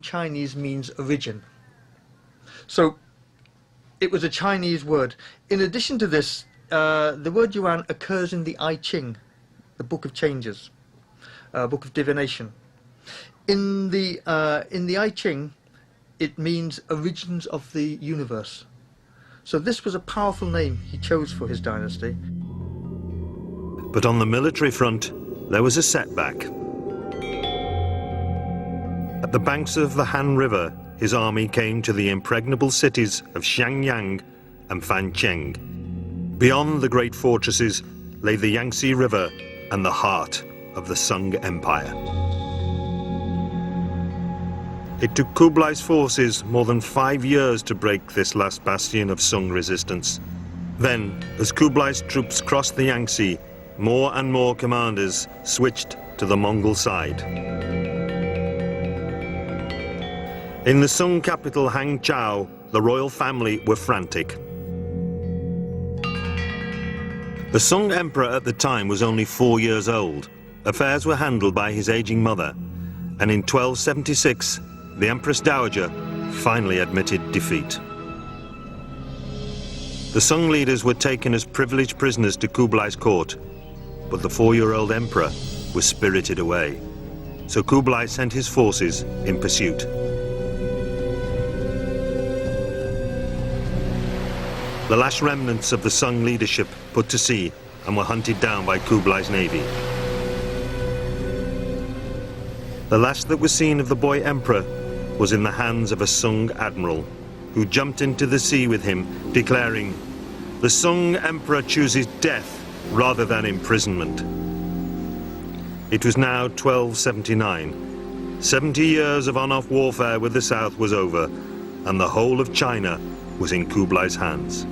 Chinese means origin. So it was a Chinese word. In addition to this, the word Yuan occurs in the I Ching, the Book of Changes, Book of Divination. In the I Ching, it means origins of the universe. So this was a powerful name he chose for his dynasty. But on the military front, there was a setback. At the banks of the Han River, his army came to the impregnable cities of Xiangyang and Fancheng. Beyond the great fortresses lay the Yangtze River and the heart of the Sung Empire. It took Kublai's forces more than 5 years to break this last bastion of Sung resistance. Then, as Kublai's troops crossed the Yangtze, more and more commanders switched to the Mongol side. In the Sung capital Hangzhou, the royal family were frantic. The Sung emperor at the time was only 4 years old. Affairs were handled by his aging mother, and in 1276, the Empress Dowager finally admitted defeat. The Sung leaders were taken as privileged prisoners to Kublai's court, but the 4-year-old emperor was spirited away. So Kublai sent his forces in pursuit. The last remnants of the Sung leadership put to sea and were hunted down by Kublai's navy. The last that was seen of the boy emperor was in the hands of a Sung admiral, who jumped into the sea with him, declaring, "The Sung emperor chooses death rather than imprisonment." It was now 1279. 70 years of on-off warfare with the south was over, and the whole of China was in Kublai's hands.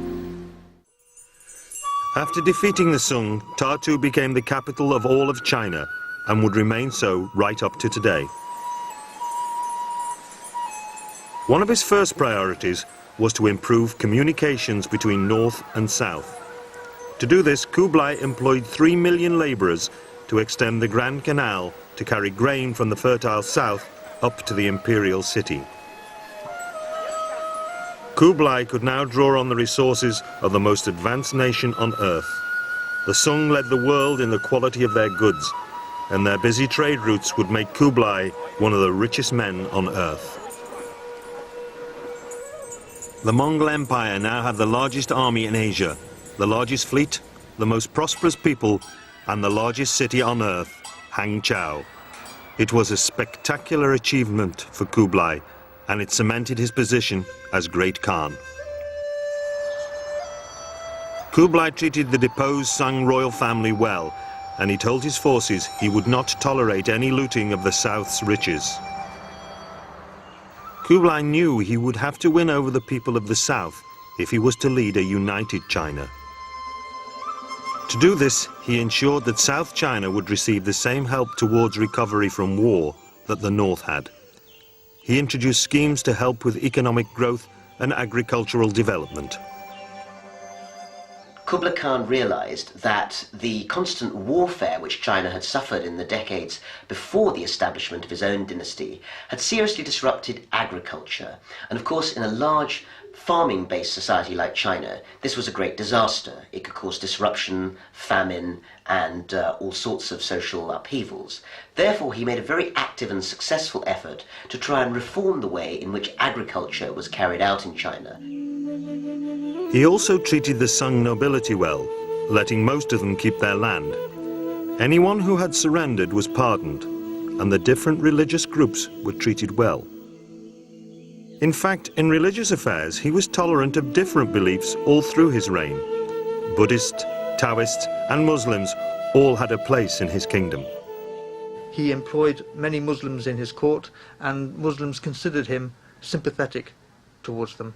After defeating the Sung, Tartu became the capital of all of China and would remain so right up to today. One of his first priorities was to improve communications between north and south. To do this, Kublai employed 3 million laborers to extend the Grand Canal to carry grain from the fertile south up to the imperial city. Kublai could now draw on the resources of the most advanced nation on earth. The Sung led the world in the quality of their goods, and their busy trade routes would make Kublai one of the richest men on earth. The Mongol Empire now had the largest army in Asia, the largest fleet, the most prosperous people, and the largest city on earth, Hangzhou. It was a spectacular achievement for Kublai, and it cemented his position as Great Khan. Kublai treated the deposed Sung royal family well, and he told his forces he would not tolerate any looting of the south's riches. Kublai knew he would have to win over the people of the south if he was to lead a united China. To do this, he ensured that South China would receive the same help towards recovery from war that the North had. He introduced schemes to help with economic growth and agricultural development. Kublai Khan realized that the constant warfare which China had suffered in the decades before the establishment of his own dynasty had seriously disrupted agriculture. And of course, in a large farming-based society like China, this was a great disaster. It could cause disruption, famine, and all sorts of social upheavals. Therefore, he made a very active and successful effort to try and reform the way in which agriculture was carried out in China. He also treated the Sung nobility well, letting most of them keep their land. Anyone who had surrendered was pardoned, and the different religious groups were treated well. In fact, in religious affairs, he was tolerant of different beliefs all through his reign. Buddhists, Taoists, and Muslims all had a place in his kingdom. He employed many Muslims in his court, and Muslims considered him sympathetic towards them.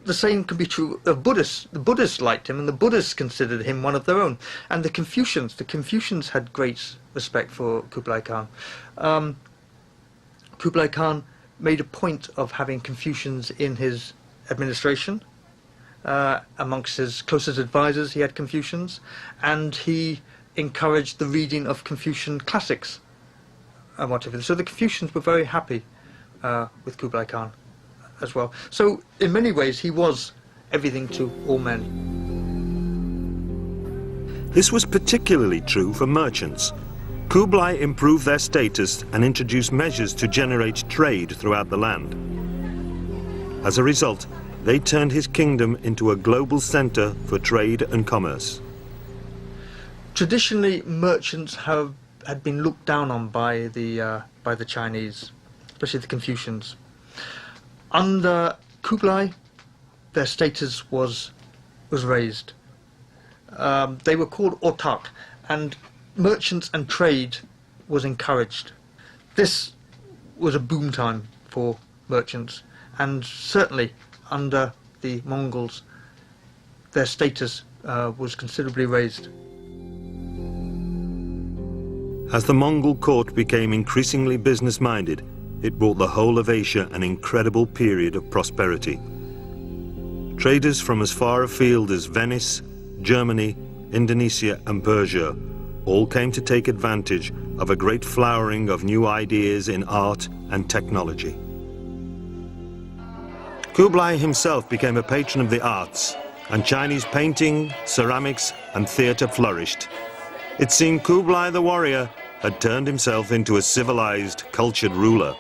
The same can be true of Buddhists. The Buddhists liked him, and the Buddhists considered him one of their own. And the Confucians had great respect for Kublai Khan. Kublai Khan made a point of having Confucians in his administration. Amongst his closest advisors, he had Confucians, and he encouraged the reading of Confucian classics and what have you. So the Confucians were very happy with Kublai Khan as well. So in many ways he was everything to all men. This was particularly true for merchants. Kublai improved their status and introduced measures to generate trade throughout the land. As a result, they turned his kingdom into a global center for trade and commerce. Traditionally, merchants had been looked down on by the Chinese, especially the Confucians. Under Kublai, their status was raised. They were called autark, and merchants and trade was encouraged. This was a boom time for merchants, and certainly under the Mongols, their status was considerably raised. As the Mongol court became increasingly business-minded, it brought the whole of Asia an incredible period of prosperity. Traders from as far afield as Venice, Germany, Indonesia and Persia all came to take advantage of a great flowering of new ideas in art and technology. Kublai himself became a patron of the arts, and Chinese painting, ceramics and theatre flourished. It seemed Kublai the warrior had turned himself into a civilized, cultured ruler.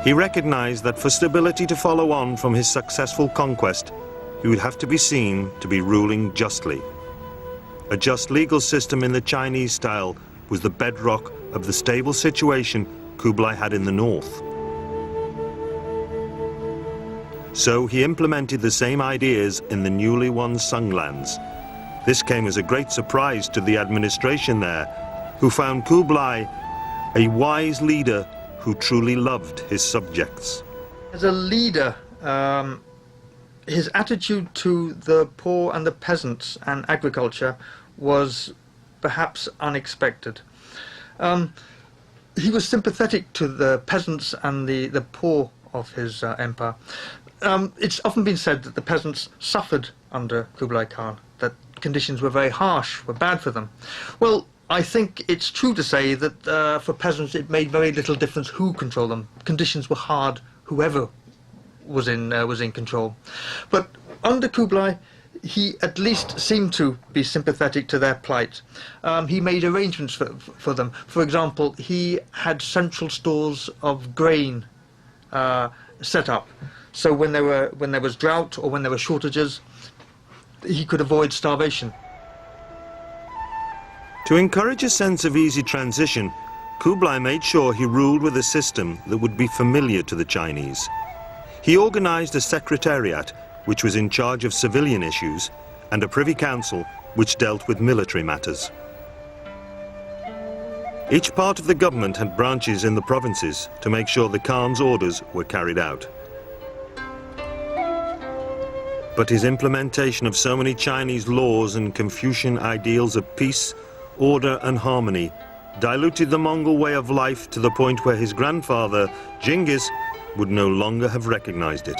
He recognized that for stability to follow on from his successful conquest, he would have to be seen to be ruling justly. A just legal system in the Chinese style was the bedrock of the stable situation Kublai had in the north. So he implemented the same ideas in the newly won Sung lands. This came as a great surprise to the administration there, who found Kublai a wise leader who truly loved his subjects. As a leader, his attitude to the poor and the peasants and agriculture was perhaps unexpected. He was sympathetic to the peasants and the poor of his empire. It's often been said that the peasants suffered under Kublai Khan, that conditions were very harsh, were bad for them. Well, I think it's true to say that for peasants it made very little difference who controlled them. Conditions were hard, whoever was in control. But under Kublai, he at least seemed to be sympathetic to their plight. He made arrangements for them. For example, he had central stores of grain set up. So when there was drought or when there were shortages, he could avoid starvation. To encourage a sense of easy transition, Kublai made sure he ruled with a system that would be familiar to the Chinese. He organized a secretariat which was in charge of civilian issues and a privy council which dealt with military matters. Each part of the government had branches in the provinces to make sure the Khan's orders were carried out. But his implementation of so many Chinese laws and Confucian ideals of peace, order and harmony diluted the Mongol way of life to the point where his grandfather, Genghis, would no longer have recognized it.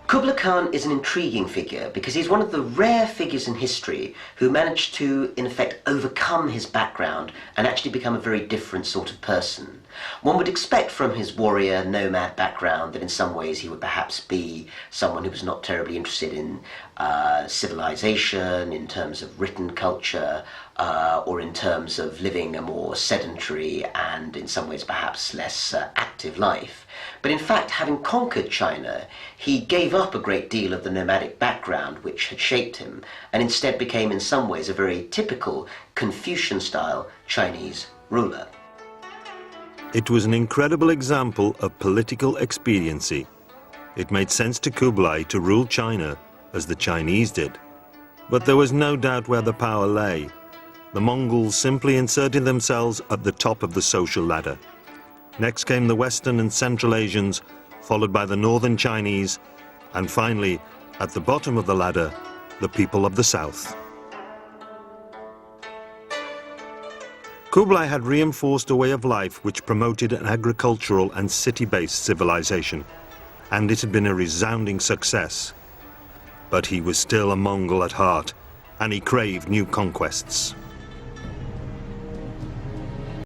Kublai Khan is an intriguing figure because he's one of the rare figures in history who managed to, in effect, overcome his background and actually become a very different sort of person. One would expect from his warrior, nomad background that in some ways he would perhaps be someone who was not terribly interested in civilization, in terms of written culture, or in terms of living a more sedentary and in some ways perhaps less active life. But in fact, having conquered China, he gave up a great deal of the nomadic background which had shaped him and instead became in some ways a very typical Confucian-style Chinese ruler. It was an incredible example of political expediency. It made sense to Kublai to rule China as the Chinese did. But there was no doubt where the power lay. The Mongols simply inserted themselves at the top of the social ladder. Next came the Western and Central Asians, followed by the Northern Chinese, and finally, at the bottom of the ladder, the people of the South. Kublai had reinforced a way of life which promoted an agricultural and city-based civilization, and it had been a resounding success. But he was still a Mongol at heart, and he craved new conquests.